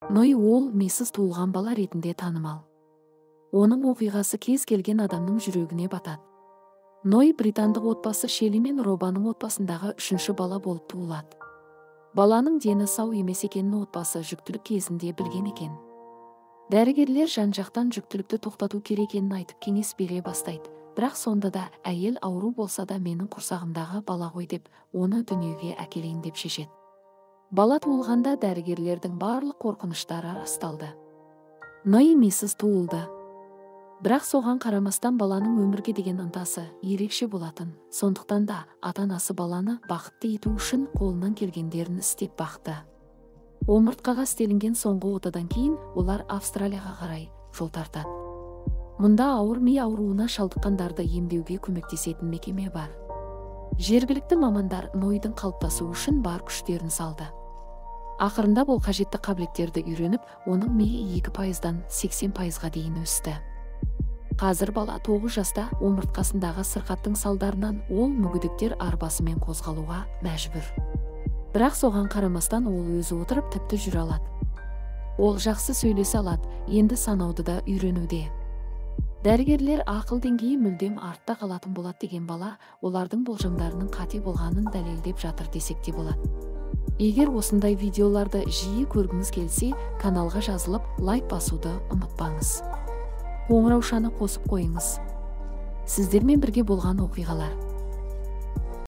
Ной ол мисыз туылған бала ретінде танымал. Оның оқиғасы кез келген адамның жүрегіне батады. Ной британдық отбасы Шелли мен Робаның отбасындағы үшінші бала болып туылады. Баланың дені сау емес екенін отбасы жүктілік кезінде білген екен. Дәрігерлер жан-жақтан жүктілікті тоқтату керек екенін айтып кеңес бере бастайды. Бірақ сонда да әйел ауру болса да менің құрсағымдағы бала ғой деп, оны дүниеге әкелейін деп шешеді. Бала туылғанда дәрігерлердің барлық қорқыныштары расталды. Ной мисыз туылды. Бірақ соған қарамастан баланың өмірге деген ынтасы ерекше болатын. Сондықтан да ата-анасы баланы бақытты ету үшін қолынан келгендерін істеп бақты. Омыртқаға істелінген соңғы отадан кейін олар Австралияға қарай жол тартады. Мұнда ауыр ми ауруына шалдыққандарды емдеуге көмектесетін мекеме бар. Жергілікті мамандар Нойдың қалыптасуы үшін бар күштерін салды. Ақырында бұл қажетті қабілеттерді үйреніп, оның миы 2%-дан 80%-ға дейін өсті. Қазір бала 9 жаста, омыртқасындағы сырқаттың салдарынан ол мүгедектер арбасымен қозғалуға мәжбүр. Бірақ соған қарамастан ол өзі отырып тіпті жүре алады. Ол жақсы сөйлесе алады, енді санауды да үйренуде. Дәрігерлер ақыл деңгейі мүлдем артта қалатын болады деген бала, олардың болжамдарының қате болғанын дәлелдеп жатыр десек те болады. Егер осындай видеоларды жиі көргіңіз келсе, каналға жазылып, лайк басуды ұмытпаңыз. Қоңыраушаны қосып қойыңыз. Сіздермен бірге болған оқиғалар.